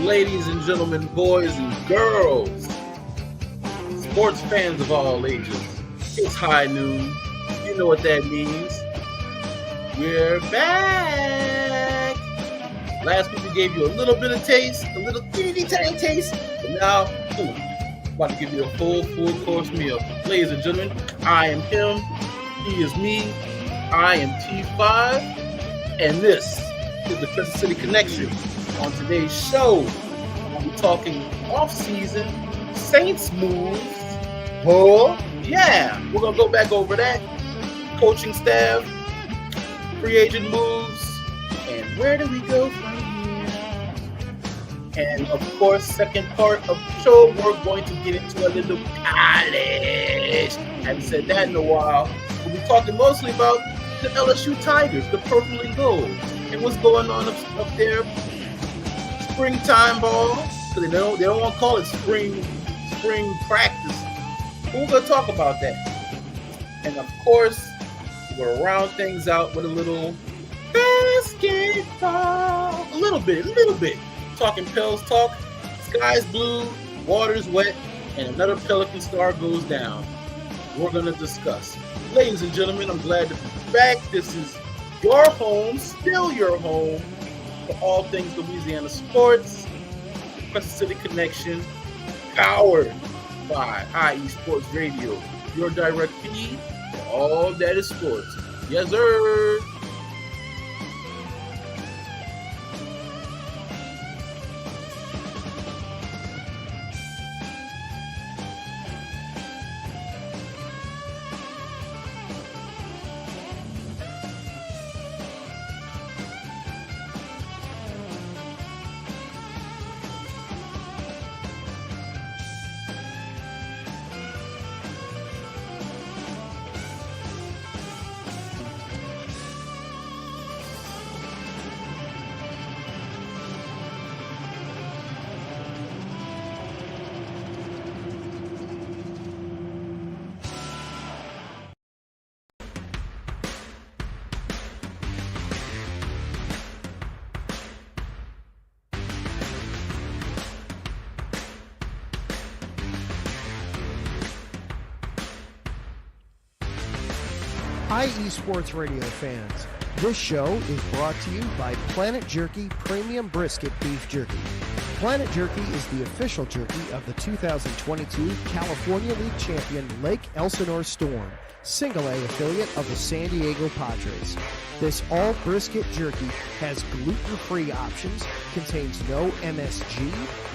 ladies and gentlemen, boys and girls, sports fans of all ages. It's high noon. You know what that means. We're back. Last week we gave you a little bit of taste, a little teeny tiny taste, but now, about to give you a full course meal. Ladies and gentlemen, I am him, he is me, I am T5, and this is the Crescent City Connection. On today's show, we'll be talking off-season Saints moves. Oh, yeah, we're going to go back over that. Coaching staff, free agent moves, and where do we go from here? And, of course, second part of the show, we're going to get into a little college. Haven't said that in a while. We'll be talking mostly about the LSU Tigers, the purple and gold, and what's going on up there. Springtime ball, because they don't want to call it spring practice. But we're going to talk about that. And, of course, we're gonna round things out with a little basketball. A little bit. Talking Pels talk. Sky's blue, water's wet, and another Pelican star goes down. We're gonna discuss. Ladies and gentlemen, I'm glad to be back. This is your home, still your home, for all things Louisiana sports. The Crescent City Connection, powered by IE Sports Radio, your direct feed. All that is sports. Yes, sir. IE Sports Radio fans, this show is brought to you by Planet Jerky Premium Brisket Beef Jerky. Planet Jerky is the official jerky of the 2022 California League champion Lake Elsinore Storm, Single A affiliate of the San Diego Padres. This all brisket jerky has gluten-free options, contains no MSG,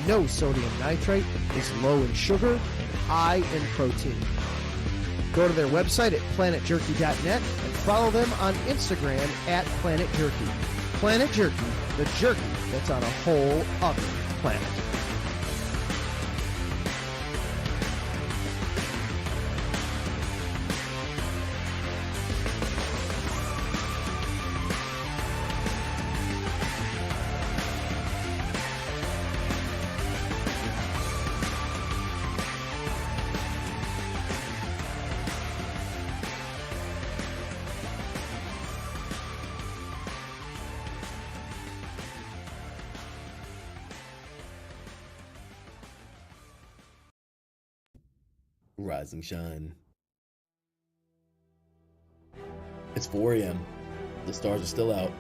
no sodium nitrate, is low in sugar, and high in protein. Go to their website at planetjerky.net and follow them on Instagram at Planet Jerky. Planet Jerky, the jerky that's on a whole other planet. Rise and shine. It's 4 a.m. The stars are still out.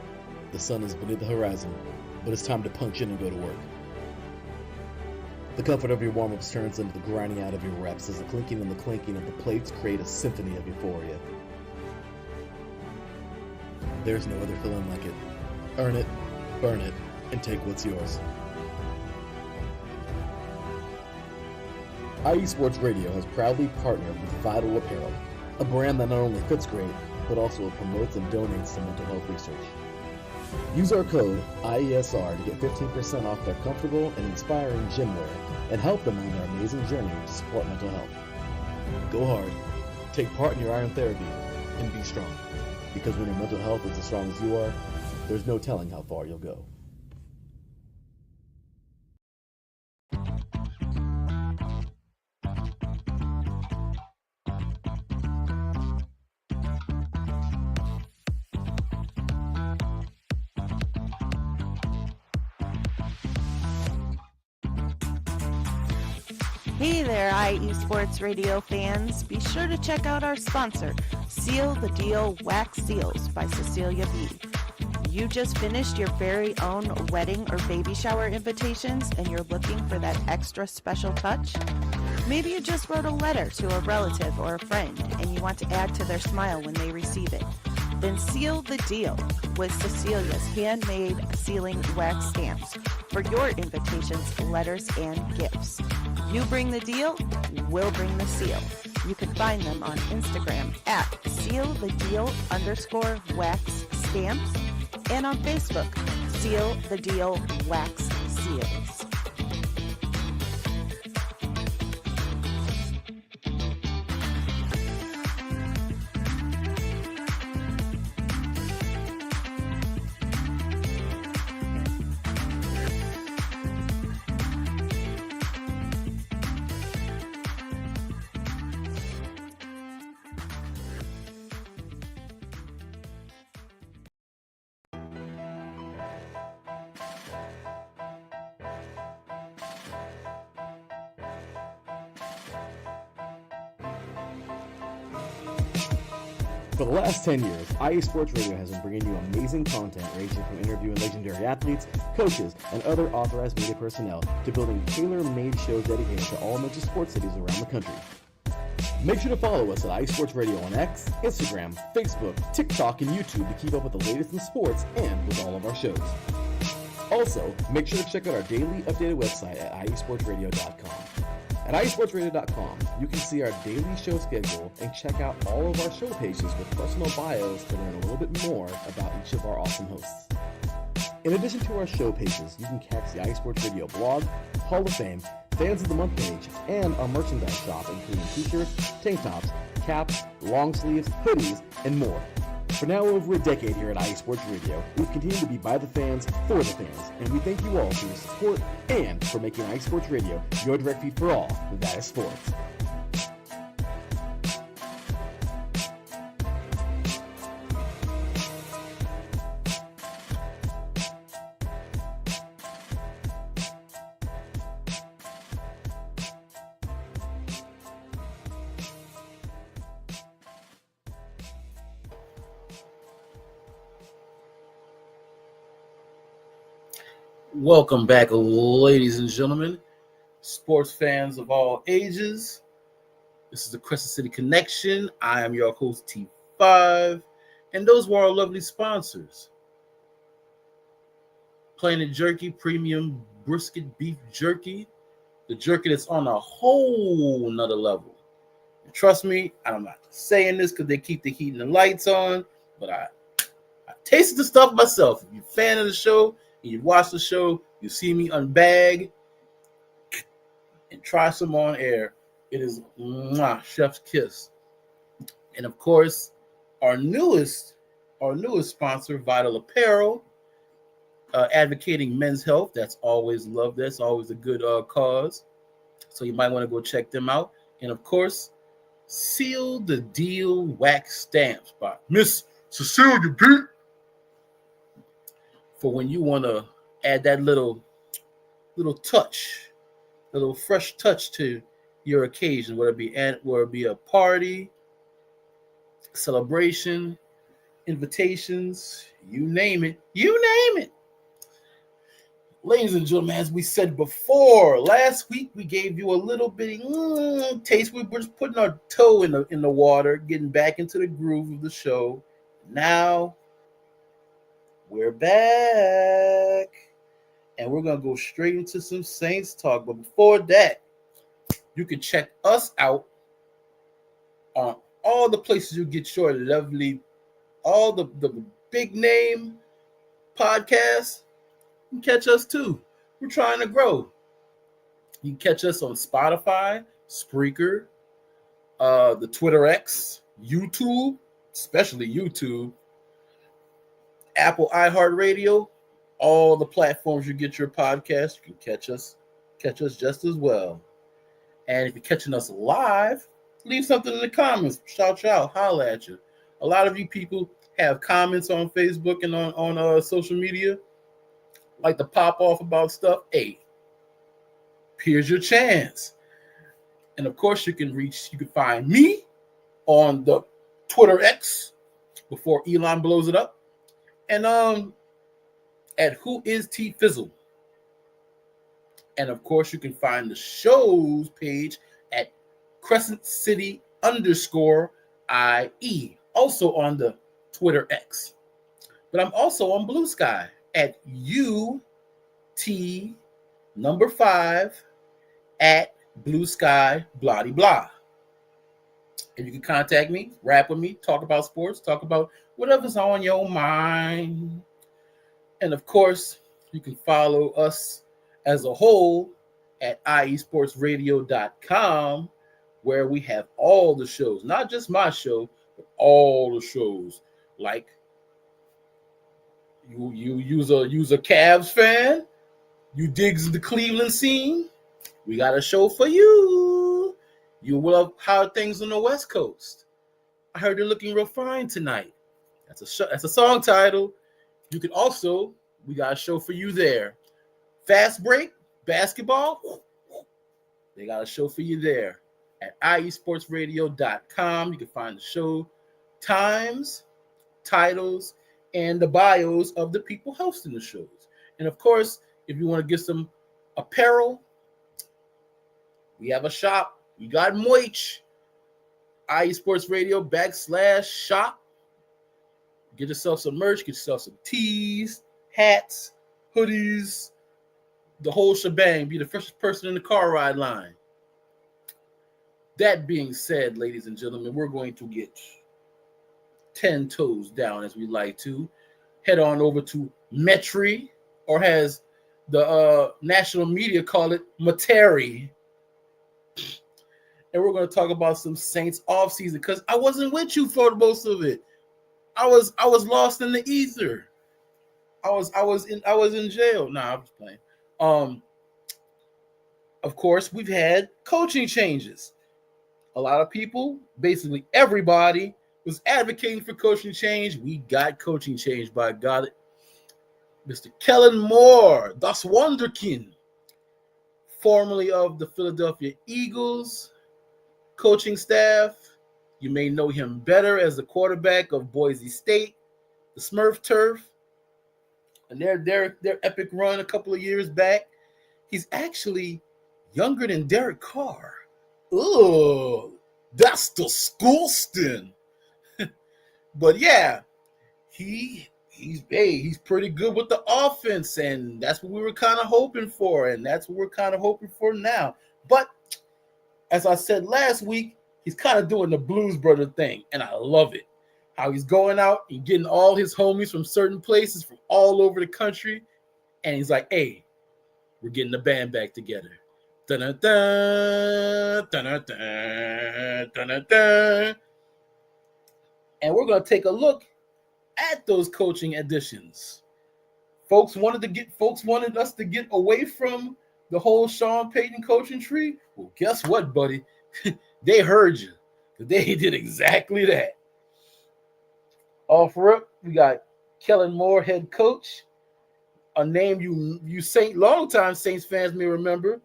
The sun is beneath the horizon, but it's time to punch in and go to work. The comfort of your warm-ups turns into the grinding out of your reps as the clinking and the clanking of the plates create a symphony of euphoria. There's no other feeling like it. Earn it, burn it, and take what's yours. IE Sports Radio has proudly partnered with Vital Apparel, a brand that not only fits great, but also promotes and donates to mental health research. Use our code IESR to get 15% off their comfortable and inspiring gym wear and help them on their amazing journey to support mental health. Go hard, take part in your iron therapy, and be strong. Because when your mental health is as strong as you are, there's no telling how far you'll go. Hey there, IE Sports Radio fans. Be sure to check out our sponsor, Seal the Deal Wax Seals by Cecilia B. You just finished your very own wedding or baby shower invitations and you're looking for that extra special touch? Maybe you just wrote a letter to a relative or a friend and you want to add to their smile when they receive it. Then seal the deal with Cecilia's handmade sealing wax stamps for your invitations, letters, and gifts. You bring the deal, we'll bring the seal. You can find them on Instagram at sealthedeal_wax stamps and on Facebook, Seal the Deal Wax Seals. For the last 10 years, IE Sports Radio has been bringing you amazing content ranging from interviewing legendary athletes, coaches, and other authorized media personnel to building tailor-made shows dedicated to all major sports cities around the country. Make sure to follow us at IE Sports Radio on X, Instagram, Facebook, TikTok, and YouTube to keep up with the latest in sports and with all of our shows. Also, make sure to check out our daily updated website at iesportsradio.com. At iesportsradio.com, you can see our daily show schedule and check out all of our show pages with personal bios to learn a little bit more about each of our awesome hosts. In addition to our show pages, you can catch the iSports Radio blog, Hall of Fame, Fans of the Month page, and our merchandise shop, including t-shirts, tank tops, caps, long sleeves, hoodies, and more. For now over a decade here at IE Sports Radio, we've continued to be by the fans, for the fans, and we thank you all for your support and for making IE Sports Radio your direct feed for all that is sports. Welcome back, ladies and gentlemen, sports fans of all ages. This is the Crescent City Connection. I am your host, T5, and those were our lovely sponsors. Planet Jerky Premium Brisket Beef Jerky, the jerky that's on a whole nother level. And trust me, I'm not saying this because they keep the heat and the lights on, but I tasted the stuff myself. If you're a fan of the show, you watch the show, you see me unbag and try some on air. It is chef's kiss. And of course, our newest sponsor, Vital Apparel, advocating men's health. That's always love. That's always a good cause. So you might want to go check them out. And of course, Seal the Deal Wax Stamps by Miss Cecilia B. For when you want to add that little touch, little fresh touch to your occasion, whether it be a party, celebration, invitations, you name it. Ladies and gentlemen, as we said before, last week we gave you a little bitty taste. We were just putting our toe in the water, getting back into the groove of the show. Now we're back, and we're going to go straight into some Saints talk. But before that, you can check us out on all the places you get your lovely, all the big name podcasts. You can catch us too. We're trying to grow. You can catch us on Spotify, Spreaker, the Twitter X, YouTube, especially YouTube, Apple iHeartRadio, all the platforms you get your podcast. You can catch us just as well. And if you're catching us live, leave something in the comments. Shout out, holla at you. A lot of you people have comments on Facebook and on social media, like to pop off about stuff. Hey, here's your chance. And of course, you can find me on the Twitter X before Elon blows it up. And at Who Is T Fizzle. And of course, you can find the show's page at Crescent City _IE, also on the Twitter X. But I'm also on Blue Sky at UT5 at Blue Sky blah blah. And you can contact me, rap with me, talk about sports, talk about whatever's on your mind. And of course, you can follow us as a whole at iesportsradio.com, where we have all the shows, not just my show, but all the shows. Like you use a Cavs fan, you digs the Cleveland scene, we got a show for you. You love how things on the West Coast. I heard you're looking real fine tonight. That's a song title. You can also, we got a show for you there. Fast break, basketball, they got a show for you there. At iesportsradio.com, you can find the show times, titles, and the bios of the people hosting the shows. And of course, if you want to get some apparel, we have a shop. We got merch. iesportsradio.com/shop. Get yourself some merch, get yourself some tees, hats, hoodies, the whole shebang. Be the first person in the car ride line. That being said, ladies and gentlemen, we're going to get 10 toes down, as we like to. Head on over to Metri, or as the national media call it, Materi. And we're going to talk about some Saints offseason, because I wasn't with you for most of it. I was lost in the ether. I was in jail. Nah, I'm just playing. Of course, we've had coaching changes. A lot of people, basically everybody, was advocating for coaching change. We got coaching change, by God. Mr. Kellen Moore, das Wunderkind, formerly of the Philadelphia Eagles coaching staff. You may know him better as the quarterback of Boise State, the Smurf Turf, and their epic run a couple of years back. He's actually younger than Derek Carr. Oh, that's disgusting. But yeah, he's pretty good with the offense, and that's what we were kind of hoping for, and that's what we're kind of hoping for now. But as I said last week, he's kind of doing the Blues Brother thing, and I love it. How he's going out and getting all his homies from certain places from all over the country, and he's like, hey, we're getting the band back together. Dun-dun-dun, dun-dun-dun, dun-dun-dun. And we're going to take a look at those coaching additions. Folks wanted us to get away from the whole Sean Payton coaching tree. Well, guess what, buddy? They heard you. They did exactly that. Offer up, we got Kellen Moore, head coach. A name you longtime Saints fans may remember.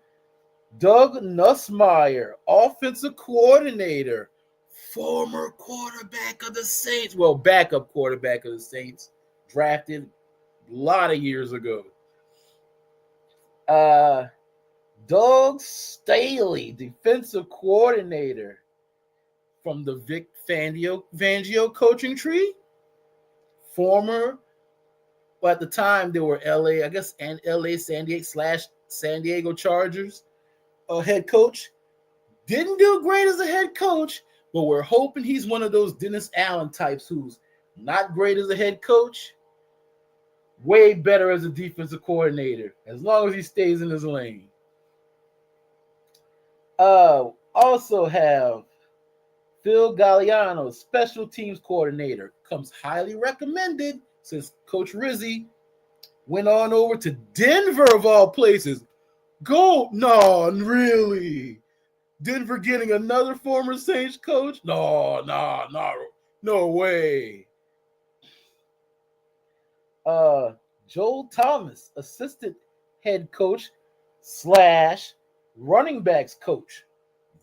Doug Nussmeier, offensive coordinator, former quarterback of the Saints. Well, backup quarterback of the Saints, drafted a lot of years ago. Doug Staley, defensive coordinator from the Vic Fangio coaching tree. Former, well, at the time they were LA, I guess, and LA San Diego Chargers head coach. Didn't do great as a head coach, but we're hoping he's one of those Dennis Allen types who's not great as a head coach, way better as a defensive coordinator, as long as he stays in his lane. Also have Phil Galliano, special teams coordinator, comes highly recommended since Coach Rizzi went on over to Denver of all places. Go, no, really? Denver getting another former Saints coach? No way. Joel Thomas, assistant head coach / running backs coach.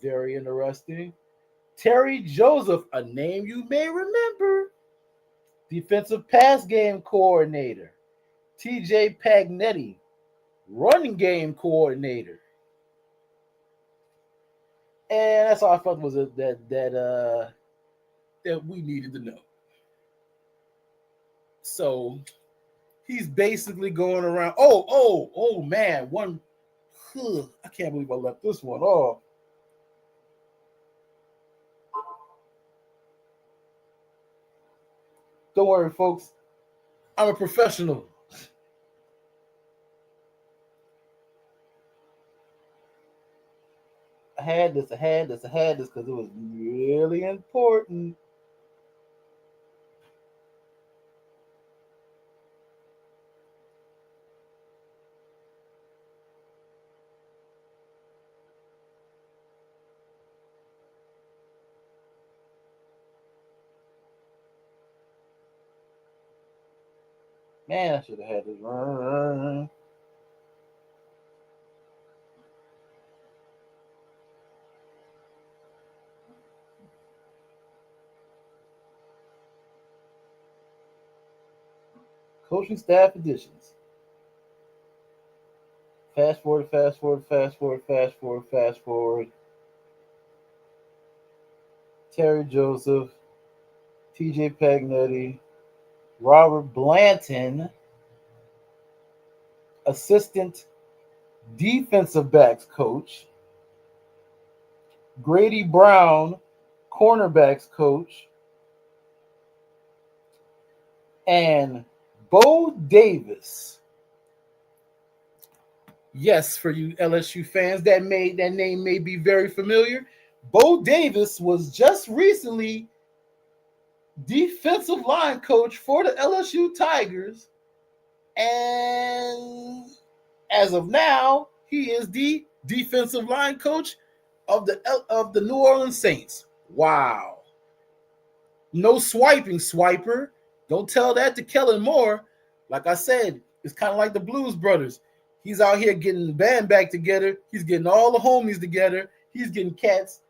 Very interesting. Terry Joseph, a name you may remember, defensive pass game coordinator. TJ Pagnetti, running game coordinator. And that's all I felt was that we needed to know. So he's basically going around. Oh man, one. I can't believe I left this one off. Don't worry, folks. I'm a professional. I had this because it was really important. Man, I should have had this. Coaching staff additions. Fast forward. Terry Joseph, TJ Pagnetti, Robert Blanton, assistant defensive backs coach, Grady Brown, cornerbacks coach, and Bo Davis. Yes, for you LSU fans, that name may be very familiar. Bo Davis was just recently defensive line coach for the LSU Tigers, and as of now, he is the defensive line coach of the New Orleans Saints. Wow. No swiping, swiper. Don't tell that to Kellen Moore. Like I said, it's kind of like the Blues Brothers. He's out here getting the band back together. He's getting all the homies together. He's getting cats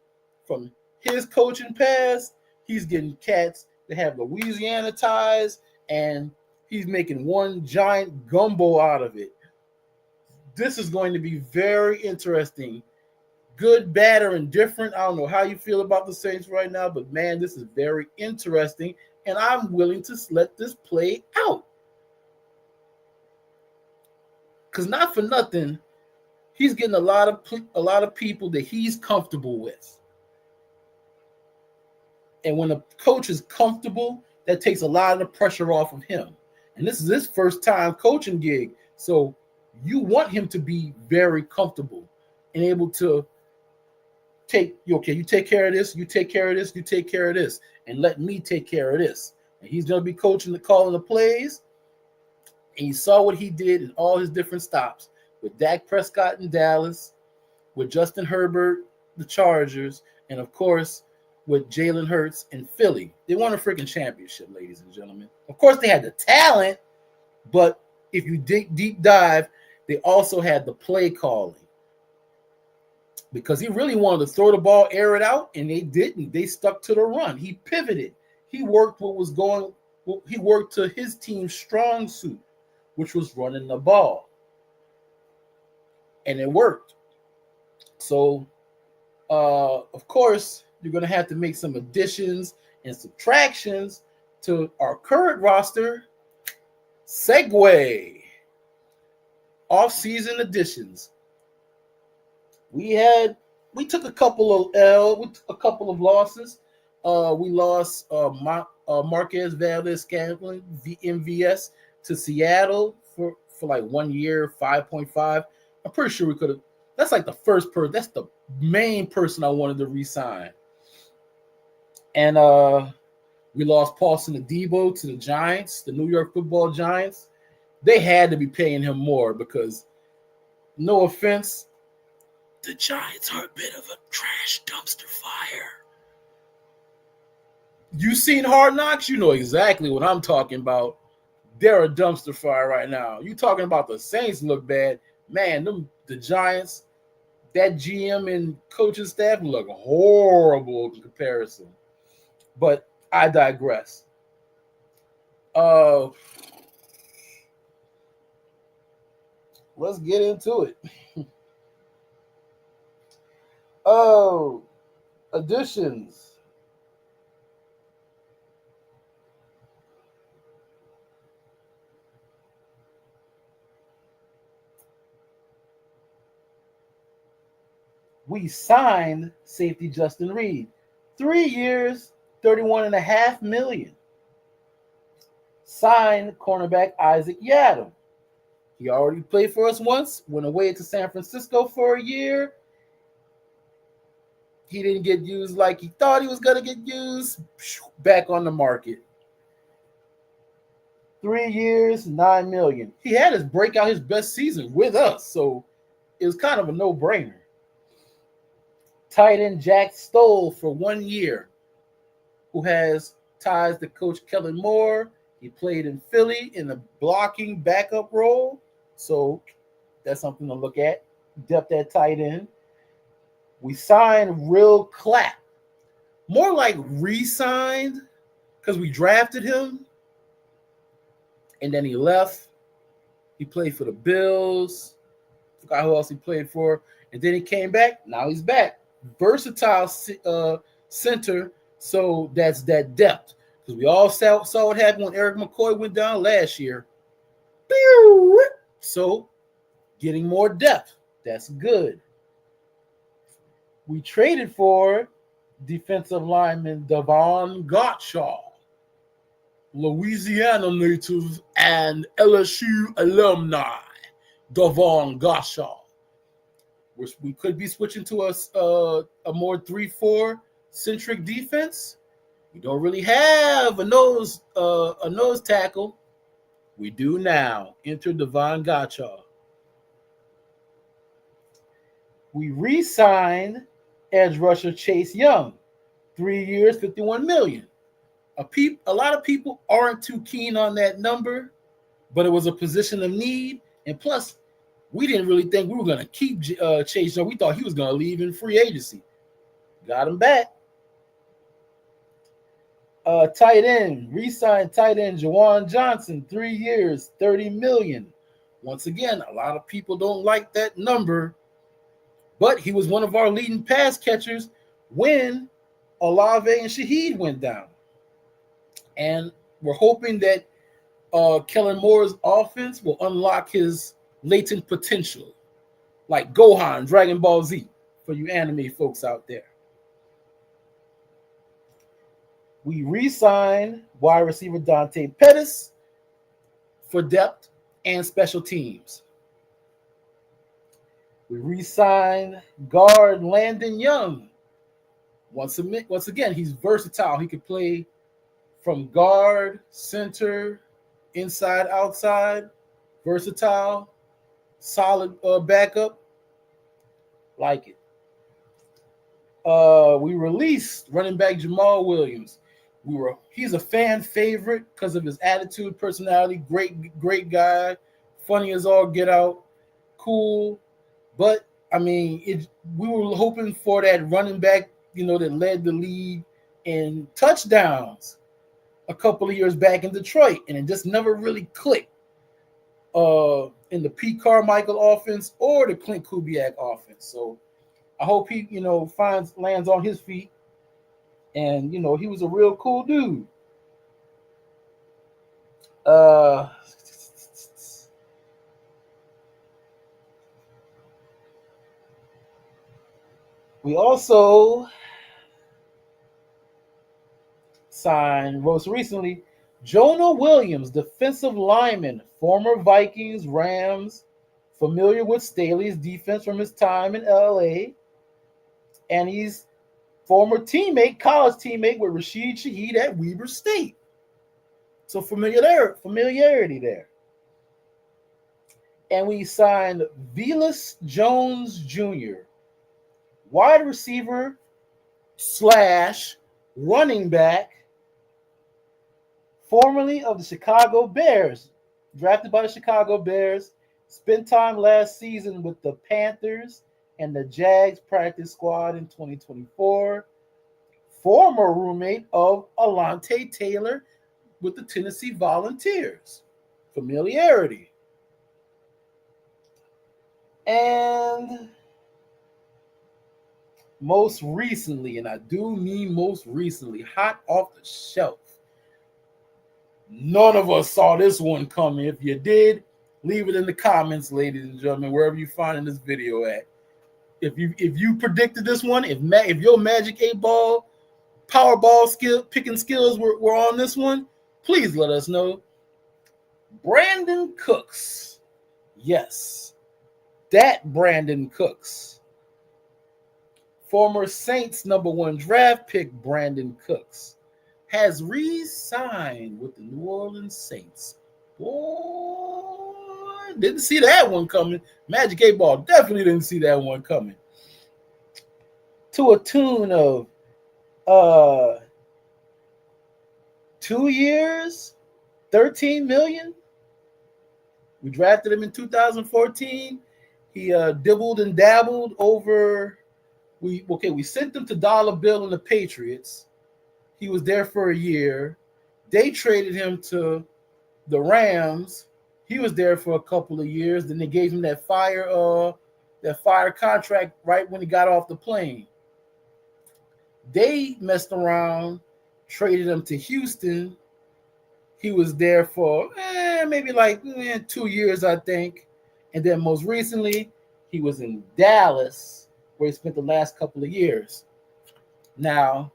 from his coaching past. He's getting cats that have Louisiana ties, and he's making one giant gumbo out of it. This is going to be very interesting. Good, bad, or indifferent. I don't know how you feel about the Saints right now, but man, this is very interesting, and I'm willing to let this play out. Because not for nothing, he's getting a lot of people that he's comfortable with. And when a coach is comfortable, that takes a lot of the pressure off of him. And this is his first time coaching gig. So you want him to be very comfortable and able to you take care of this, you take care of this, you take care of this, and let me take care of this. And he's going to be calling the plays. And you saw what he did in all his different stops with Dak Prescott in Dallas, with Justin Herbert, the Chargers, and of course, with Jalen Hurts in Philly. They won a freaking championship, ladies and gentlemen. Of course, they had the talent, but if you deep dive, they also had the play calling. Because he really wanted to throw the ball, air it out, and they didn't. They stuck to the run. He pivoted. He worked he worked to his team's strong suit, which was running the ball. And it worked. So, of course, you're going to have to make some additions and subtractions to our current roster. Segue. Off-season additions. We took a couple of losses. We lost Marquez Valdez-Scantling, MVS, to Seattle for like 1 year, 5.5. I'm pretty sure we could have. That's like the first person. That's the main person I wanted to re-sign. And we lost Paulson Adebo to the Giants, the New York Football Giants. They had to be paying him more because, no offense, the Giants are a bit of a trash dumpster fire. You seen Hard Knocks? You know exactly what I'm talking about. They're a dumpster fire right now. You talking about the Saints look bad. Man, the Giants, that GM and coaching staff look horrible in comparison. But I digress. Uh, let's get into it. Oh, additions. We signed safety Justin Reed. 3 years, 31.5 million. Signed cornerback Isaac Yadam. He already played for us once, went away to San Francisco for a year. He didn't get used like he thought he was going to get used. Back on the market. 3 years, 9 million. He had his breakout, his best season with us, so it was kind of a no-brainer. Tight end Jack Stoll for 1 year, who has ties to Coach Kellen Moore. He played in Philly in a blocking backup role, so that's something to look at. Depth at tight end. We signed Real Clapp. More like re-signed, because we drafted him, and then he left. He played for the Bills. Forgot who else he played for. And then he came back. Now he's back. Versatile center, so that's that depth. Because we all saw what happened when Eric McCoy went down last year. So getting more depth. That's good. We traded for defensive lineman Devon Gottschall, Louisiana native and LSU alumni. Devon Gottschall. We could be switching to a more 3-4 centric defense. We don't really have a nose tackle. We do now. Enter Devon Gottschall. We re-signed edge rusher Chase Young, 3 years, 51 million. A lot of people aren't too keen on that number, but it was a position of need, and plus, we didn't really think we were going to keep Chase Young. We thought he was going to leave in free agency. Got him back. Tight end, re-signed tight end Jawan Johnson, 3 years, 30 million. Once again, a lot of people don't like that number, but he was one of our leading pass catchers when Olave and Shaheed went down. And we're hoping that Kellen Moore's offense will unlock his latent potential, like Gohan, Dragon Ball Z, for you anime folks out there. We re-signed wide receiver Dante Pettis for depth and special teams. We re-signed guard Landon Young. Once again, he's versatile. He could play from guard, center, inside, outside. Versatile, solid backup. Like it. We released running back Jamal Williams. He's a fan favorite because of his attitude, personality, great guy, funny as all get out, cool. But I mean, we were hoping for that running back, that led the league in touchdowns a couple of years back in Detroit, and it just never really clicked in the Pete Carmichael offense or the Clint Kubiak offense. So I hope he, lands on his feet. And, he was a real cool dude. We also signed, most recently, Jonah Williams, defensive lineman, former Vikings, Rams, familiar with Staley's defense from his time in LA. And he's former college teammate with Rashid Shaheed at Weber State. So familiarity there. And we signed Velus Jones Jr., wide receiver / running back, formerly of the Chicago Bears, drafted by the Chicago Bears, spent time last season with the Panthers and the Jags practice squad in 2024. Former roommate of Alontae Taylor with the Tennessee Volunteers. Familiarity. And most recently, and I do mean most recently, hot off the shelf. None of us saw this one coming. If you did, leave it in the comments, ladies and gentlemen, wherever you find this video at. If you predicted this one, if your Magic 8-Ball Powerball picking skills were on this one, please let us know. Brandon Cooks. Yes, that Brandon Cooks. Former Saints #1 draft pick Brandon Cooks has re-signed with the New Orleans Saints. Boy, didn't see that one coming. Magic 8-Ball definitely didn't see that one coming. To a tune of 2 years, $13 million. We drafted him in 2014. He dibbled and dabbled over. We sent him to Dollar Bill and the Patriots. He was there for a year. They traded him to the Rams. He was there for a couple of years. Then they gave him that fire contract right when he got off the plane. They messed around, traded him to Houston. He was there for maybe 2 years, I think. And then most recently, he was in Dallas, where he spent the last couple of years. Now,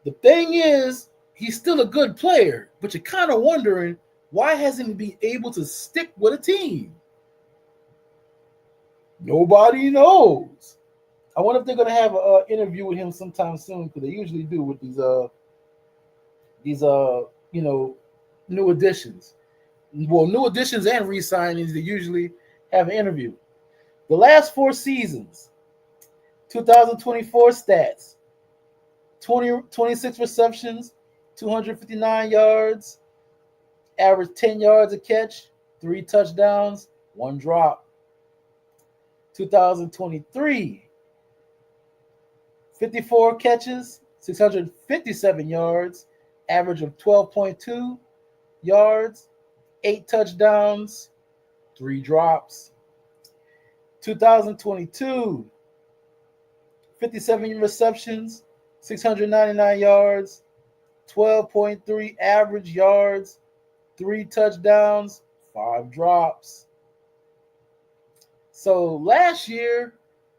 the thing is, he's still a good player, but you're kind of wondering, why hasn't he been able to stick with a team? Nobody knows. I wonder if they're going to have an interview with him sometime soon, because they usually do with these new additions. Well, new additions and re-signings, they usually have an interview. The last 4 seasons, 2024 stats, 26 receptions, 259 yards, average 10 yards a catch, 3 touchdowns, 1 drop. 2023, 54 catches, 657 yards, average of 12.2 yards, 8 touchdowns, 3 drops. 2022, 57 receptions, 699 yards, 12.3 average yards, 3 touchdowns, 5 drops. So last year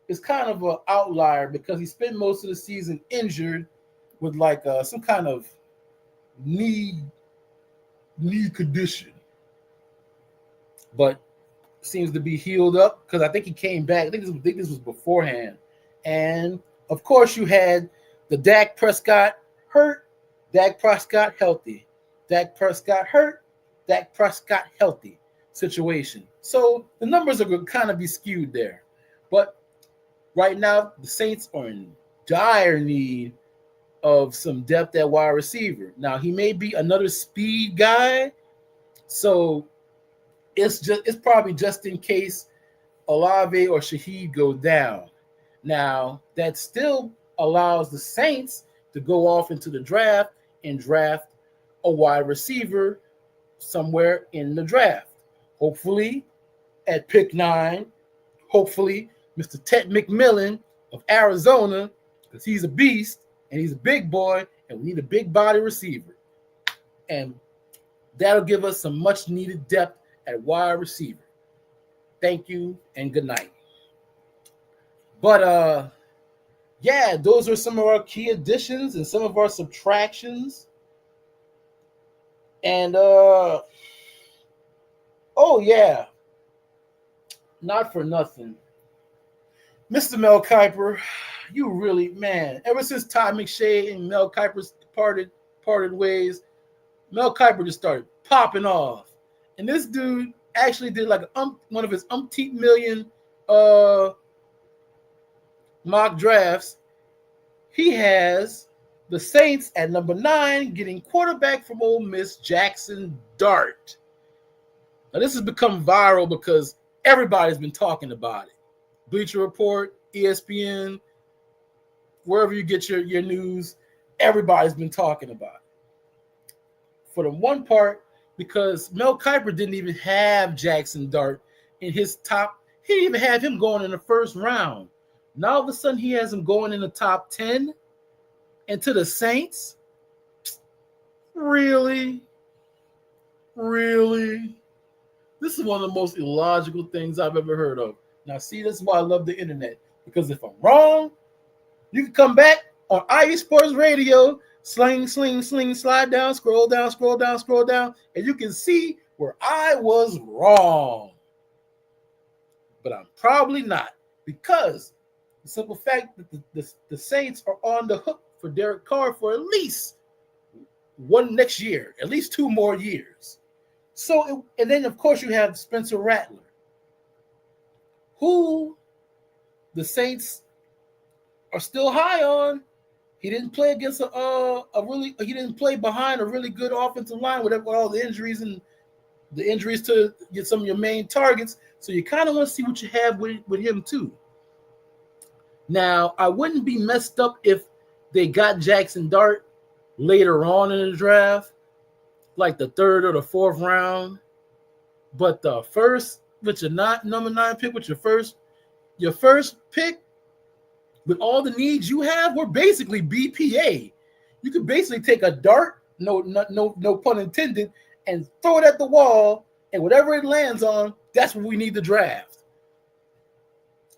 is kind of an outlier because he spent most of the season injured with some kind of knee condition. But seems to be healed up because I think he came back. I think this was beforehand. And of course you had the Dak Prescott hurt, Dak Prescott healthy, Dak Prescott hurt, Dak Prescott healthy situation. So the numbers are going to kind of be skewed there. But right now, the Saints are in dire need of some depth at wide receiver. Now, he may be another speed guy, so it's probably just in case Olave or Shaheed go down. Now, that still allows the Saints to go off into the draft and draft a wide receiver somewhere in the draft. Hopefully, at pick 9, hopefully, Mr. Ted McMillan of Arizona, because he's a beast and he's a big boy, and we need a big body receiver. And that'll give us some much needed depth at wide receiver. Thank you and good night. But yeah, those are some of our key additions and some of our subtractions. And oh yeah, not for nothing, Mr. Mel Kiper, you really, man, ever since Todd McShay and Mel Kiper parted ways, Mel Kiper just started popping off. And this dude actually did one of his umpteen million mock drafts. He has the Saints at number 9 getting quarterback from Ole Miss, Jackson Dart. Now, this has become viral because everybody's been talking about it. Bleacher Report, ESPN, wherever you get your news, everybody's been talking about it. For the one part, because Mel Kiper didn't even have Jackson Dart in his top. He didn't even have him going in the first round. Now all of a sudden he has him going in the top 10 and to the Saints. Really? This is one of the most illogical things I've ever heard of. Now, see, this is why I love the internet. Because if I'm wrong, you can come back on IE Sports Radio, sling, slide down, scroll down, and you can see where I was wrong. But I'm probably not, because the simple fact that the Saints are on the hook for Derek Carr for at least one next year, at least 2 more years. So, and then of course you have Spencer Rattler, who the Saints are still high on. He didn't play against he didn't play behind a really good offensive line with all the injuries and the injuries to get some of your main targets. So you kind of want to see what you have with him too. Now, I wouldn't be messed up if they got Jackson Dart later on in the draft, like the 3rd or the 4th round. But the first, with your number 9 pick, with your first pick, with all the needs you have, we're basically BPA. You could basically take a dart, no pun intended, and throw it at the wall, and whatever it lands on, that's what we need to draft.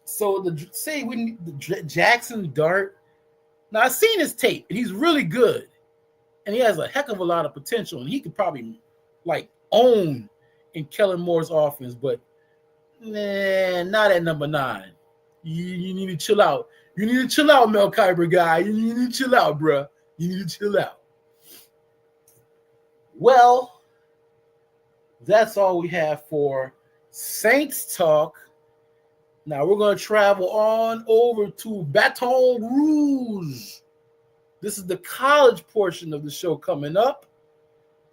So we need the Jackson Dart. Now, I've seen his tape, and he's really good. And he has a heck of a lot of potential, and he could probably own in Kellen Moore's offense, but not at number 9. You need to chill out. You need to chill out, Mel Kiper guy. You need to chill out, bruh. You need to chill out. Well, that's all we have for Saints talk. Now we're going to travel on over to Baton Rouge. This is the college portion of the show coming up.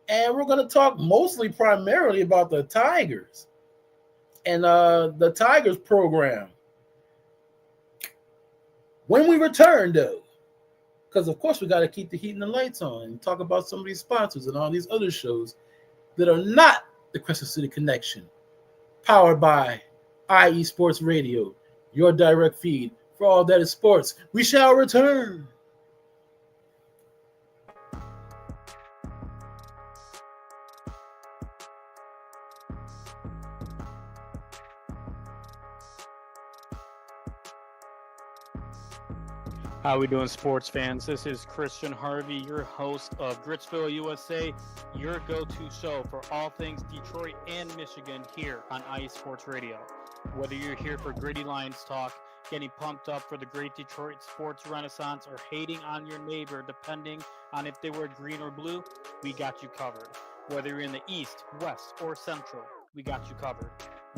And we're going to talk primarily about the Tigers and the Tigers program. When we return, though, because, of course, we got to keep the heat and the lights on and talk about some of these sponsors and all these other shows that are not the Crescent City Connection, powered by IE Sports Radio, your direct feed for all that is sports. We shall return. How we doing, sports fans? This is Christian Harvey, your host of Gritsville, USA, your go-to show for all things Detroit and Michigan here on IE Sports Radio. Whether you're here for Gritty Lions talk, getting pumped up for the great Detroit sports renaissance, or hating on your neighbor depending on if they were green or blue, we got you covered. Whether you're in the East, West, or Central, we got you covered.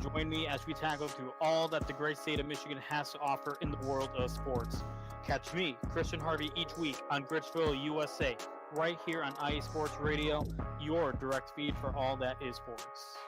Join me as we tackle through all that the great state of Michigan has to offer in the world of sports. Catch me, Christian Harvey, each week on Gritsville, USA, right here on IE Sports Radio, your direct feed for all that is sports.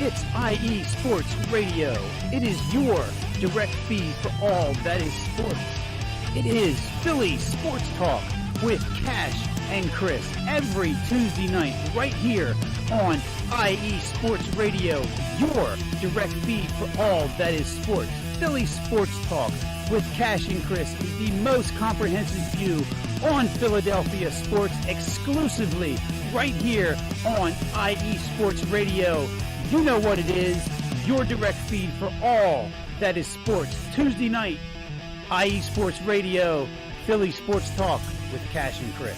It's IE Sports Radio. It is your direct feed for all that is sports. It is Philly Sports Talk with Cash and Chris every Tuesday night right here on IE Sports Radio, your direct feed for all that is sports. Philly Sports Talk with Cash and Chris is the most comprehensive view on Philadelphia sports exclusively right here on IE Sports Radio. You know what it is, your direct feed for all that is sports. Tuesday night, IE Sports Radio, Philly Sports Talk with Cash and Chris.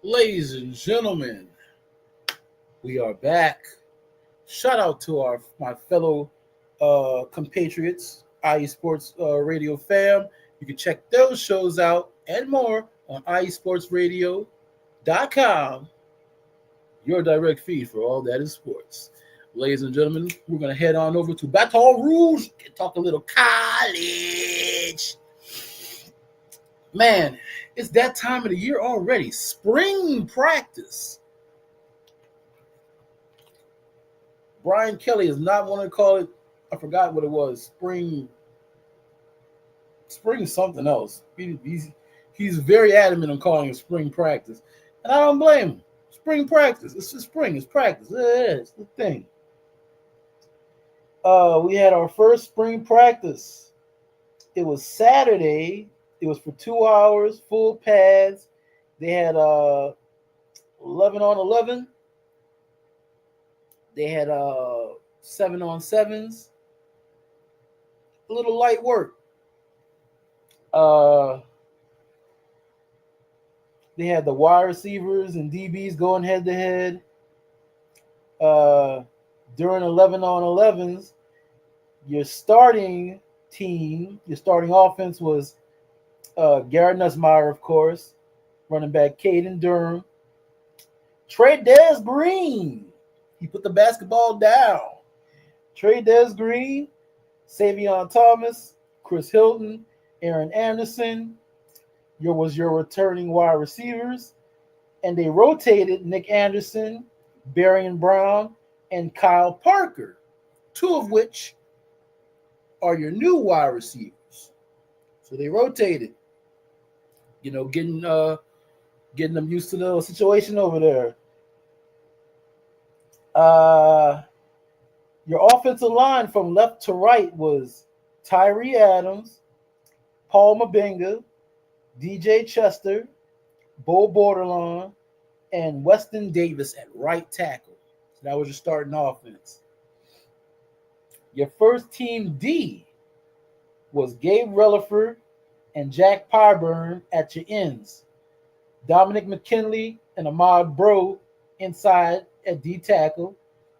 Ladies and gentlemen, we are back. Shout out to my fellow compatriots, IE Sports Radio fam. You can check those shows out and more on iesportsradio.com, your direct feed for all that is sports. Ladies and gentlemen, we're going to head on over to Baton Rouge and talk a little college. Man, it's that time of the year already. Spring practice. Brian Kelly is not want to call it, I forgot what it was, spring something else. He's very adamant on calling it spring practice. And I don't blame him. Spring practice. It's just spring. It's practice. It's the thing. We had our first spring practice. It was Saturday. It was for 2 hours, full pads. They had 11 on 11. They had 7 on 7s. A little light work. They had the wide receivers and DBs going head to head. During 11 on 11s, your starting team, your starting offense was Garrett Nussmeier, of course, running back Caden Durham, Trey-Dez Green. He put the basketball down. Trey-Dez Green, Savion Thomas, Chris Hilton, Aaron Anderson. Was your returning wide receivers, and they rotated Nick Anderson, Barian Brown, and Kyle Parker, 2 of which are your new wide receivers. So they rotated, getting them used to the situation over there. Your offensive line from left to right was Tyree Adams, Paul Mabenga, DJ Chester, Bo Bordelon, and Weston Davis at right tackle. So that was your starting offense. Your first team D was Gabe Relaford and Jack Pyburn at your ends. Dominic McKinley and Ahmad Bro inside at D tackle,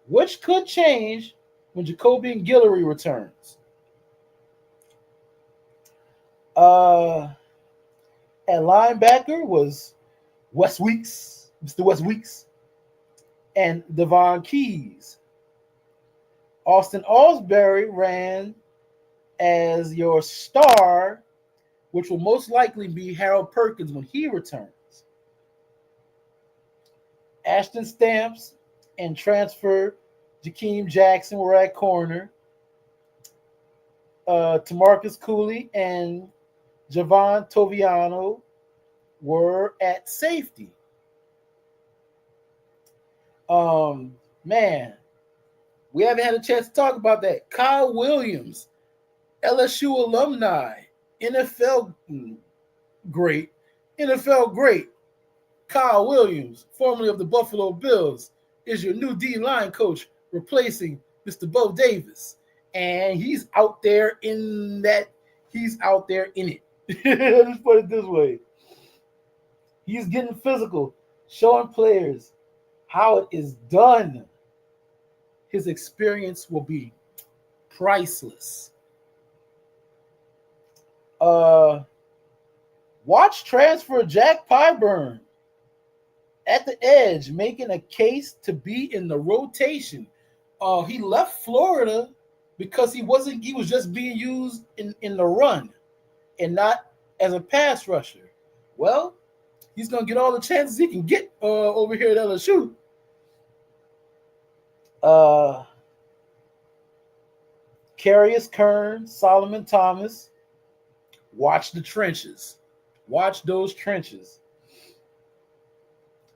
which could change when Jacobian Guillory returns. At linebacker was Wes Weeks, Mr. Wes Weeks, and Devon Keys. Austin Osbury ran as your star, which will most likely be Harold Perkins when he returns. Ashton Stamps and transfer Jakeem Jackson were at corner. Tamarcus Cooley and Javon Toviano were at safety. Man, we haven't had a chance to talk about that. Kyle Williams, LSU alumni, NFL great. Kyle Williams, formerly of the Buffalo Bills, is your new D-line coach, replacing Mr. Bo Davis. And he's out there in it. Let's put it this way. He's getting physical, showing players how it is done. His experience will be priceless. Watch transfer Jack Pyburn at the edge, making a case to be in the rotation. He left Florida because he was just being used in the run and not as a pass rusher. Well, He's gonna get all the chances he can get over here at LSU. Carius Kern, Solomon Thomas. Watch the trenches. Watch those trenches.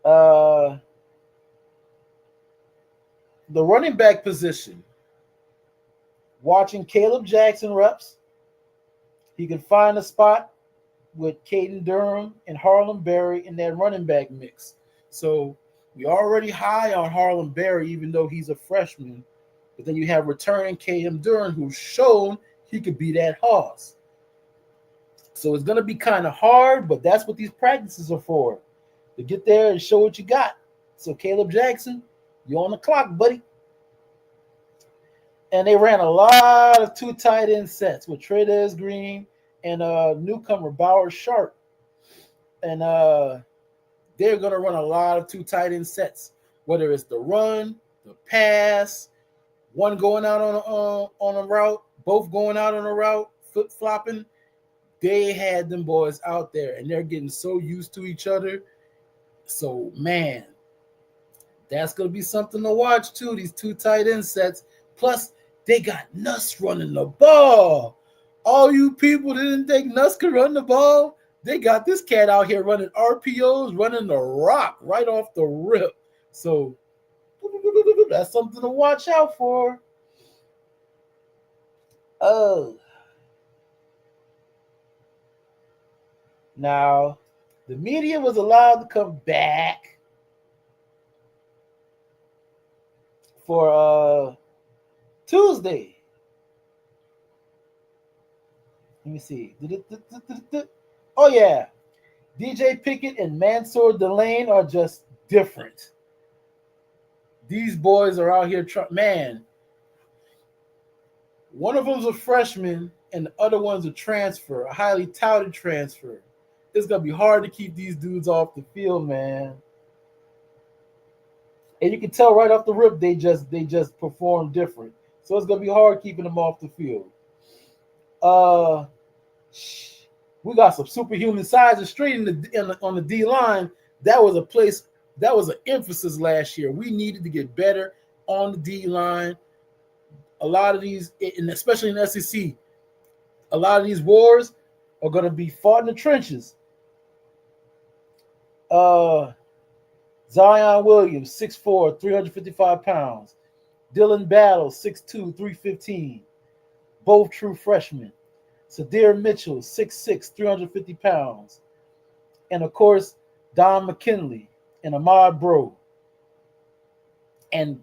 The running back position. Watching Caleb Jackson reps. He can find a spot with Caden Durham and Harlem Berry in that running back mix. So we already high on Harlem Berry, even though he's a freshman. But then you have returning Caden Durham, who's shown he could be that hoss. So it's going to be kind of hard, but that's what these practices are for, to get there and show what you got. So Caleb Jackson, you're on the clock, buddy. And they ran a lot of 2 tight end sets with Tradez Green and newcomer Bauer Sharp. And they're going to run a lot of 2 tight end sets, whether it's the run, the pass, one going out on a route, both going out on a route, flip-flopping. They had them boys out there, and they're getting so used to each other. So, man, that's going to be something to watch, too, these 2 tight end sets. Plus, they got Nuss running the ball. All you people that didn't think Nuss could run the ball, they got this cat out here running RPOs, running the rock right off the rip. So, that's something to watch out for. Now, the media was allowed to come back for Tuesday. Let me see. Oh, yeah. DJ Pickett and Mansour Delane are just different. These boys are out here man. One of them's a freshman and the other one's a transfer, a highly touted transfer. It's going to be hard to keep these dudes off the field, man. And you can tell right off the rip they just perform different. So it's going to be hard keeping them off the field. We got some superhuman size and straight on the D line. That was an emphasis last year. We needed to get better on the D line. A lot of these, and especially in the SEC, a lot of these wars are going to be fought in the trenches. Zion Williams, 6'4", 355 pounds. Dylan Battle, 6'2", 315. Both true freshmen. Sadir Mitchell, 6'6", 350 pounds. And, of course, Don McKinley and Ahmad Bro. And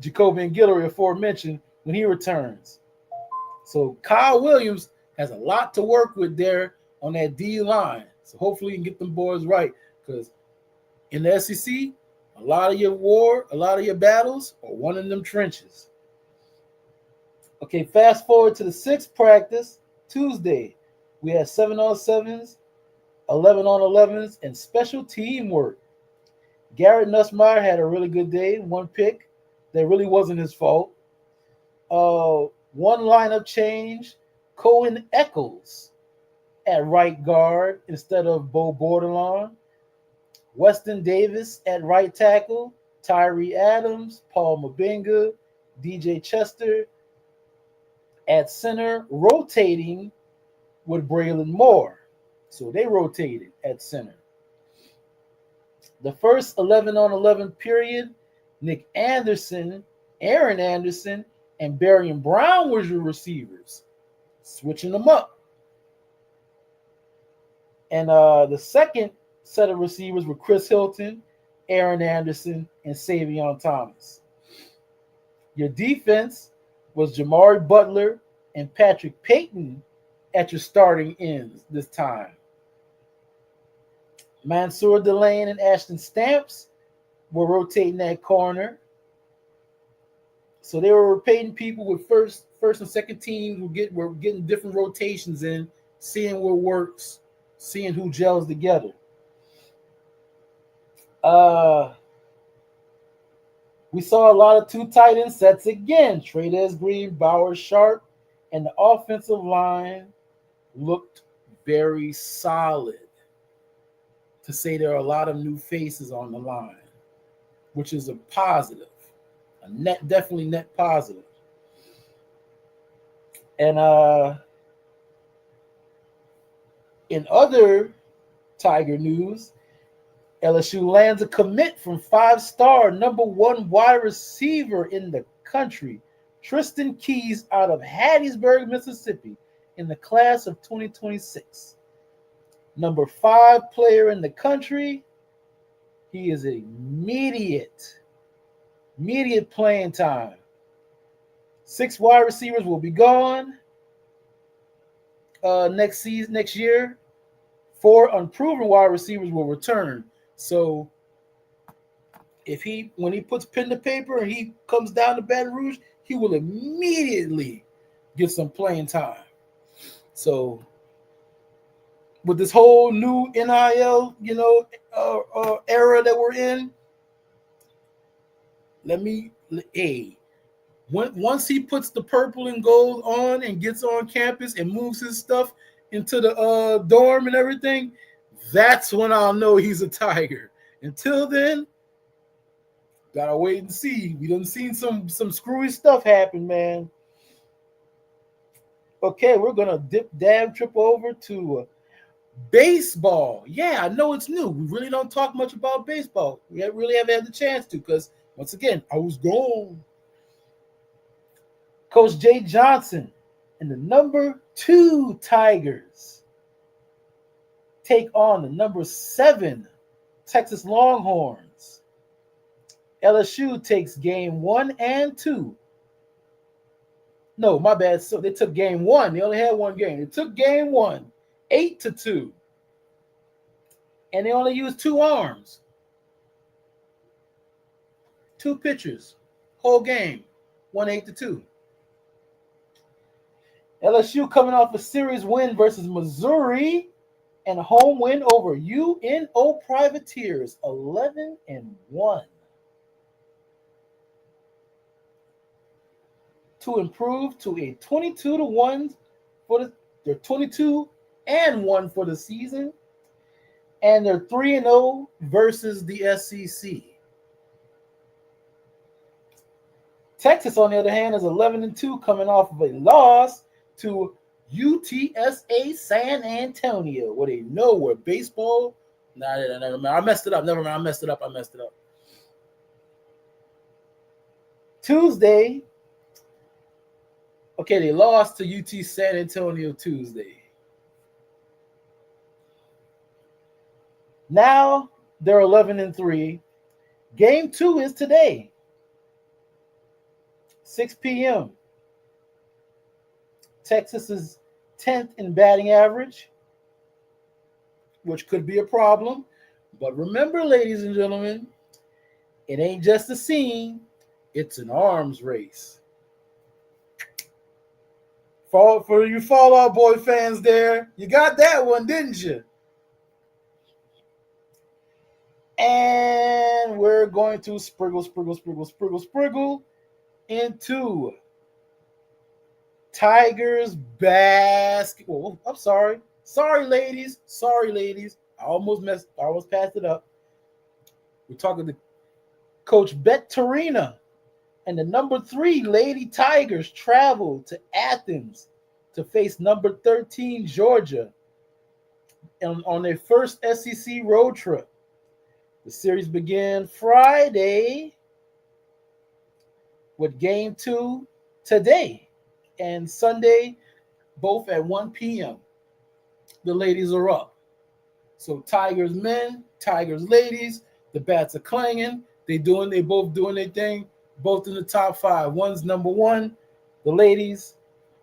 Jacobian Guillory, aforementioned, when he returns. So Kyle Williams has a lot to work with there on that D line. So hopefully he can get them boys right, because in the SEC, a lot of your battles are won in them trenches. Okay, fast forward to the 6th practice, Tuesday. We had 7-on-7s, 11-on-11s, and special teamwork. Garrett Nussmeier had a really good day, 1 pick. That really wasn't his fault. One lineup change, Cohen Eccles at right guard instead of Bo Bordelon. Weston Davis at right tackle, Tyree Adams, Paul Mabinga, DJ Chester at center, rotating with Braylon Moore. So they rotated at center. The first 11-on-11 period, Nick Anderson, Aaron Anderson, and Barian Brown was your receivers, switching them up. And the second set of receivers were Chris Hilton, Aaron Anderson, and Savion Thomas. Your defense was Jamari Butler and Patrick Payton at your starting ends this time. Mansour Delane and Ashton Stamps were rotating that corner. So they were rotating people with first and second teams were getting different rotations in, seeing what works, seeing who gels together. We saw a lot of 2 tight end sets again. Tradez Green, Bauer Sharp, and the offensive line looked very solid, to say there are a lot of new faces on the line, which is a positive, definitely net positive. And in other Tiger news, LSU lands a commit from 5-star number 1 wide receiver in the country, Tristan Keys, out of Hattiesburg, Mississippi, in the class of 2026. Number 5 player in the country. He is immediate playing time. 6 wide receivers will be gone next year. 4 unproven wide receivers will return. So when he puts pen to paper and he comes down to Baton Rouge, he will immediately get some playing time. So with this whole new NIL, era that we're in, once he puts the purple and gold on and gets on campus and moves his stuff into the dorm and everything, that's when I'll know he's a Tiger. Until then, gotta wait and see. We done seen some screwy stuff happen, man. Okay, we're gonna trip over to baseball. Yeah, I know it's new. We really don't talk much about baseball. We really haven't had the chance to, because once again, I was gone. Coach Jay Johnson and the number 2 Tigers take on the number 7 Texas Longhorns. LSU takes game 1 and 2. No, my bad. So they took game 1. They only had one game. They took game 1, 8-2. And they only used 2 arms. 2 pitchers. Whole game. 8-2. LSU coming off a series win versus Missouri and a home win over UNO Privateers, 11-1. To improve to a 22-1 they're 22-1 for the season, and they're 3-0 versus the SEC. Texas, on the other hand, is 11-2, coming off of a loss to UTSA San Antonio, where they know where baseball. Never mind. I messed it up. Never mind. I messed it up. Tuesday. Okay, they lost to UT San Antonio Tuesday. Now they're 11-3. Game 2 is today, 6 p.m. Texas is 10th in batting average, which could be a problem. But remember, ladies and gentlemen, it ain't just a scene, it's an arms race. For you Fall Out Boy fans there, you got that one, didn't you? And we're going to spriggle into Tigers basketball. I'm sorry. Sorry, ladies. I almost passed it up. We're talking to Coach Bet Tarina, and the number 3 Lady Tigers travel to Athens to face number 13 Georgia on their first SEC road trip. The series began Friday with game 2 today, and Sunday, both at 1 p.m. The ladies are up. So Tigers men, Tigers ladies, the bats are clanging. They both doing their thing, both in the top 5. One's number 1, the ladies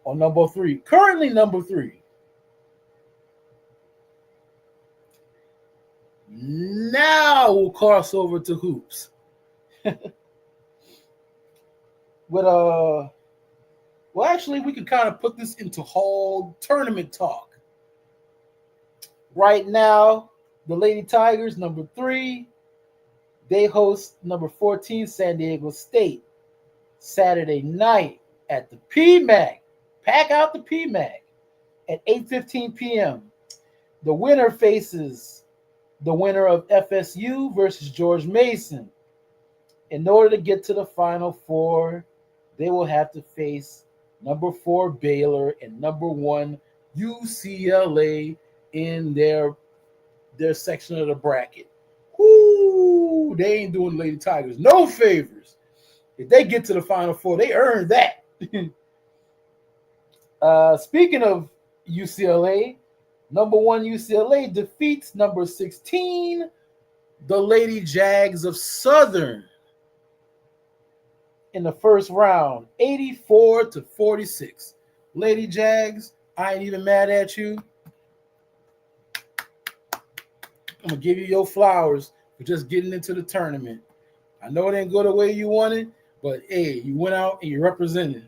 are number 3. Currently number 3. Now we'll cross over to hoops. Well, actually, we can kind of put this into whole tournament talk. Right now, the Lady Tigers, number 3, they host number 14, San Diego State, Saturday night at the PMAC. Pack out the PMAC at 8:15 p.m. The winner faces the winner of FSU versus George Mason. In order to get to the Final Four, they will have to face number 4 Baylor and number 1 UCLA in their section of the bracket. Whoo! They ain't doing Lady Tigers no favors. If they get to the Final Four, they earned that. Speaking of UCLA, number 1 UCLA defeats number 16, the Lady Jags of Southern, in the first round, 84-46. Lady Jags, I ain't even mad at you. I'm going to give you your flowers for just getting into the tournament. I know it didn't go the way you wanted, but hey, you went out and you represented.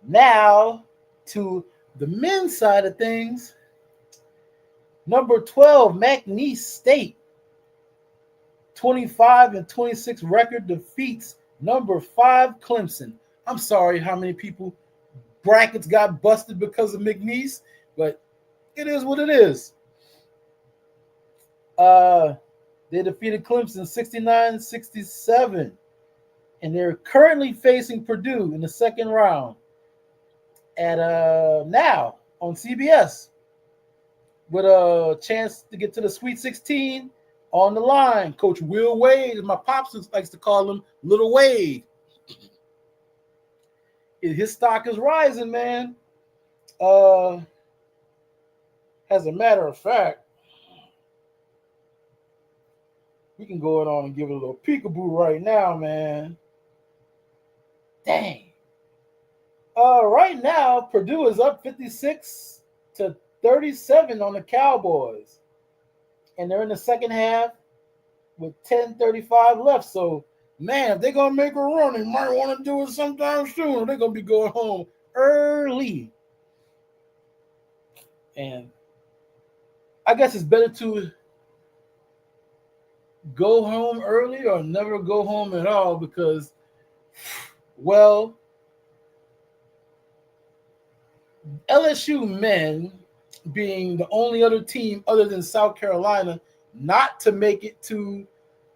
Now to the men's side of things. Number 12, McNeese State, 25-26 record, defeats number 5 Clemson. I'm sorry how many people brackets got busted because of McNeese, but it is what it is. They defeated Clemson 69-67, and they're currently facing Purdue in the second round at now on CBS with a chance to get to the Sweet 16 on the line. Coach Will Wade, as my pops likes to call him, Little Wade. His stock is rising, man. As a matter of fact, we can go on and give it a little peekaboo right now, man. Dang. Right now, Purdue is up 56-37 on the Cowboys. And they're in the second half with 10:35 left. So, man, if they're going to make a run, they might want to do it sometime soon. They're going to be going home early. And I guess it's better to go home early or never go home at all because, well, LSU men, being the only other team other than South Carolina not to make it to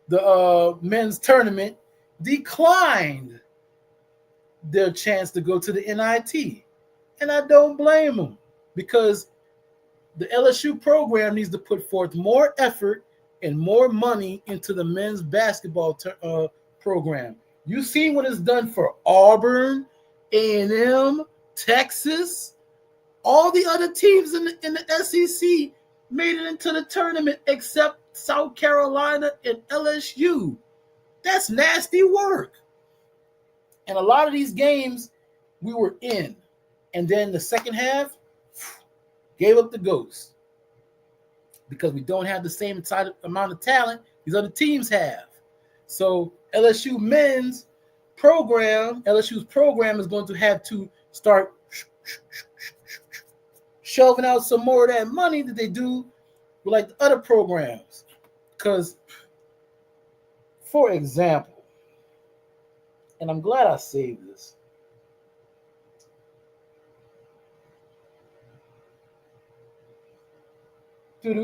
the men's tournament, declined their chance to go to the NIT. And I don't blame them because the LSU program needs to put forth more effort and more money into the men's basketball program. You've seen what it's done for Auburn, A&M, Texas. All the other teams in the SEC made it into the tournament except South Carolina and LSU. That's nasty work. And a lot of these games we were in. And then the second half, gave up the ghost. Because we don't have the same amount of talent these other teams have. So LSU's program is going to have to start shelving out some more of that money that they do with like the other programs. Because, for example, and I'm glad I saved this. Where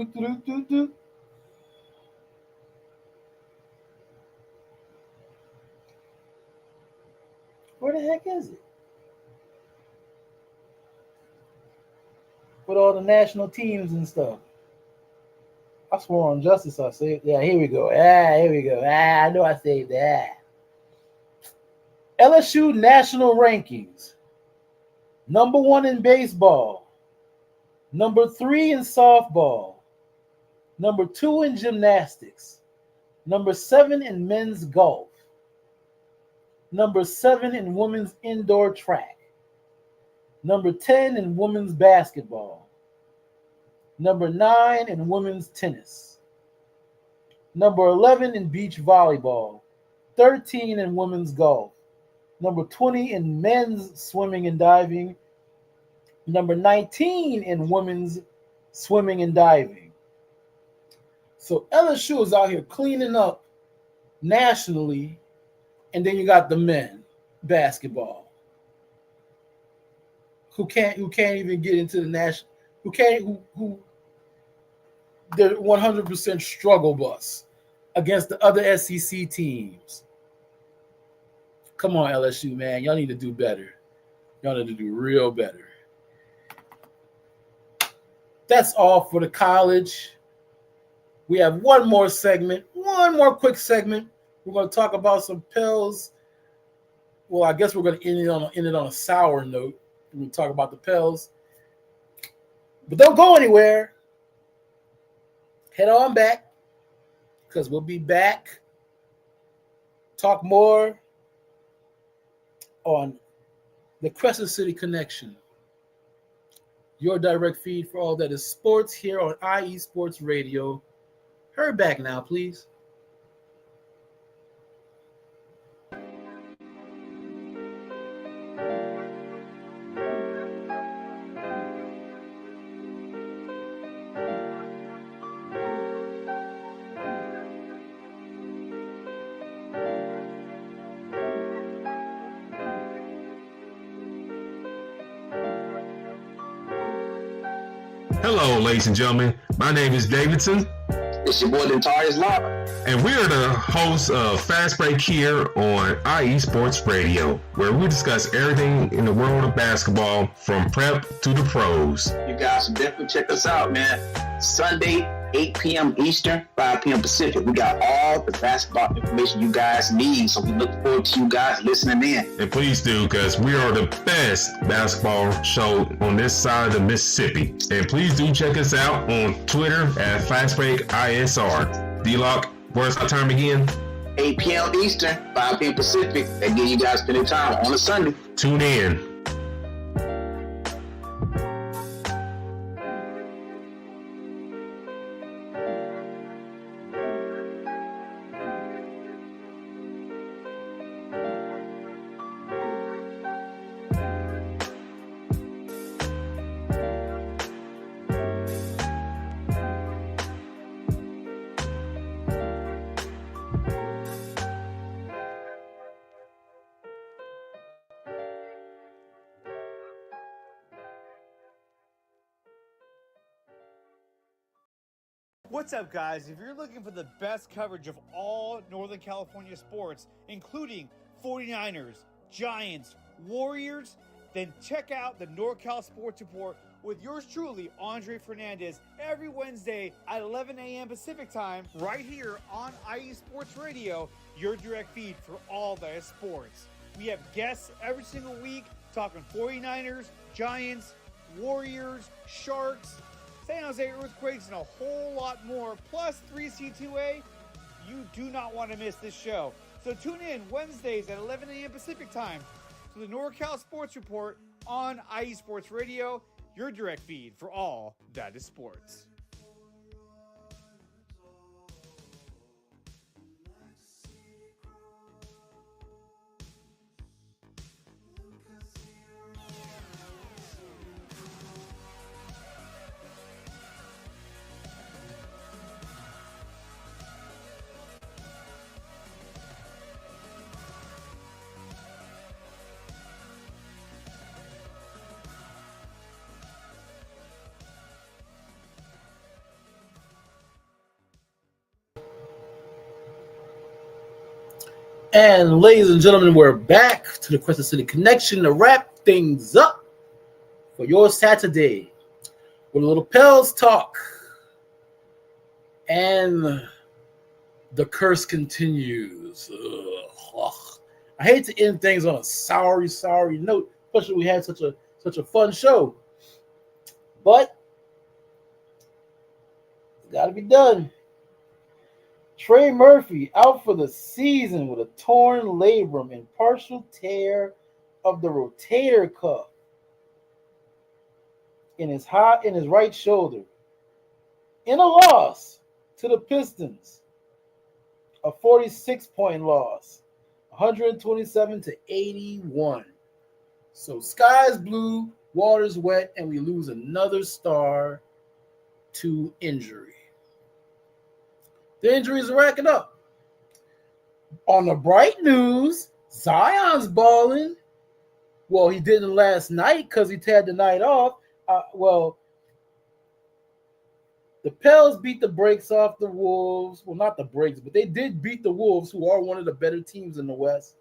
the heck is it? With all the national teams and stuff. I swore on justice I saved. Yeah, here we go. Here we go. I know I saved that. LSU national rankings. Number 1 in baseball. Number 3 in softball. Number 2 in gymnastics. Number 7 in men's golf. Number 7 in women's indoor track. Number 10 in women's basketball. Number 9 in women's tennis. Number 11 in beach volleyball. 13 in women's golf. Number 20 in men's swimming and diving. Number 19 in women's swimming and diving. So LSU is out here cleaning up nationally, and then you got the men basketball who can't even get into the national, who the 100% struggle bus against the other SEC teams. Come on, LSU, man. Y'all need to do better. Y'all need to do real better. That's all for the college. We have one more quick segment. We're going to talk about some Pels. Well, I guess we're going to end it on a sour note. We're going to talk about the Pels. But don't go anywhere. Head on back, because we'll be back. Talk more on the Crescent City Connection. Your direct feed for all that is sports here on IE Sports Radio. Hurry back now, please. Hello, ladies and gentlemen. My name is Davidson. It's your boy, Dentarius Lava. And we are the hosts of Fast Break here on IE Sports Radio, where we discuss everything in the world of basketball from prep to the pros. You guys should definitely check us out, man. Sunday, 8 p.m. Eastern, 5 p.m. Pacific. We got all the basketball information you guys need, so we look forward to you guys listening in. And please do, because we are the best basketball show on this side of the Mississippi. And please do check us out on Twitter at FastBreakISR. D-Lock, where's our time again? 8 p.m. Eastern, 5 p.m. Pacific. That give you guys plenty of time on a Sunday. Tune in. What's up, guys? If you're looking for the best coverage of all Northern California sports, including 49ers, Giants, Warriors, then check out the NorCal Sports Report with yours truly, Andre Fernandez, every Wednesday at 11 a.m. Pacific time, right here on IE Sports Radio, your direct feed for all that is sports. We have guests every single week talking 49ers, Giants, Warriors, Sharks, San Jose Earthquakes, and a whole lot more, plus 3C2A. You do not want to miss this show. So tune in Wednesdays at 11 a.m. Pacific time to the NorCal Sports Report on IE Sports Radio, your direct feed for all that is sports. And ladies and gentlemen, we're back to the Crescent City Connection to wrap things up for your Saturday with a little Pels talk. And the curse continues. Ugh. I hate to end things on a sorry note, especially we had such a fun show. But it's got to be done. Trey Murphy out for the season with a torn labrum and partial tear of the rotator cuff in his right shoulder. In a loss to the Pistons, a 46-point loss, 127-81. So sky's blue, water's wet, and we lose another star to injury. The injuries are racking up. On the bright news, Zion's balling. Well, he didn't last night because he had the night off. The The Pels beat the brakes off the Wolves. Well, not the brakes, but they did beat the Wolves, who are one of the better teams in the West.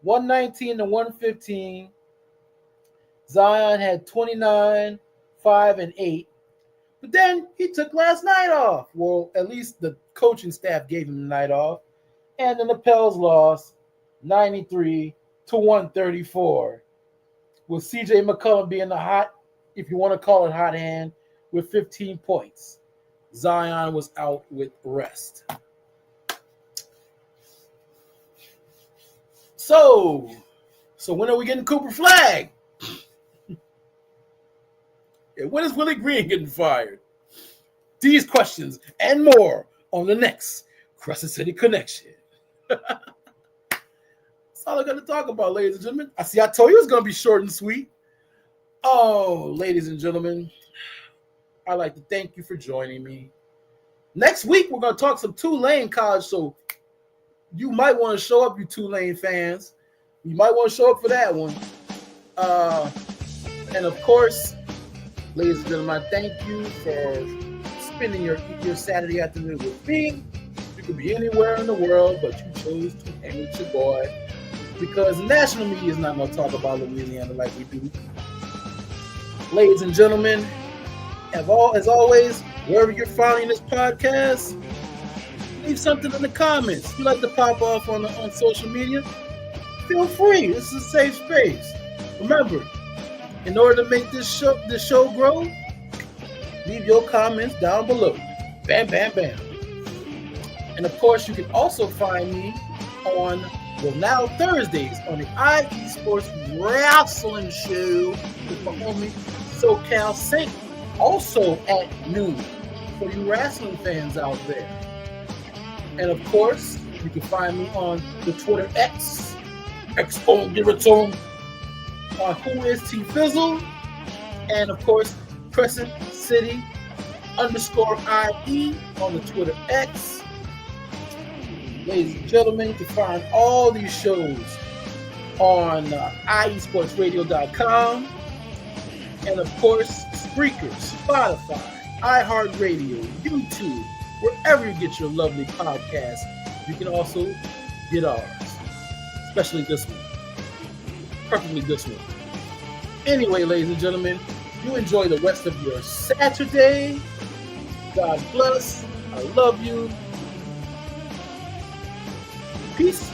119 to 115. Zion had 29, 5, and 8. But then he took last night off. Well, at least the coaching staff gave him the night off. And then the Pels lost 93 to 134. With CJ McCollum being the hot, if you want to call it hot hand, with 15 points. Zion was out with rest. So when are we getting Cooper Flag? And when is Willie Green getting fired? These questions and more on the next Crescent City Connection. That's all I'm going to talk about, ladies and gentlemen. I told you it was going to be short and sweet. Oh, ladies and gentlemen, I'd like to thank you for joining me. Next week, we're going to talk some Tulane College, so you might want to show up, you Tulane fans. You might want to show up for that one. And, of course, ladies and gentlemen, I thank you for spending your Saturday afternoon with me. You could be anywhere in the world, but you chose to hang with your boy because the national media is not going to talk about Louisiana like we do. Ladies and gentlemen, as always, wherever you're finding this podcast, leave something in the comments. If you like to pop off on social media, feel free. This is a safe space. Remember, in order to make this show grow, leave your comments down below. Bam, bam, bam. And of course, you can also find me on, now Thursdays, on the IE Sports Wrestling Show with my homie SoCal Saint. Also at noon for you wrestling fans out there. And of course, you can find me on the Twitter X on give it to him, Who Is T Fizzle, and of course, Crescent City _IE on the Twitter X. Ladies and gentlemen, you can find all these shows on iesportsradio.com. And of course, Spreaker, Spotify, iHeartRadio, YouTube, wherever you get your lovely podcasts, you can also get ours. Especially this one. Perfectly this one. Anyway, ladies and gentlemen, you enjoy the rest of your Saturday. God bless. I love you. Peace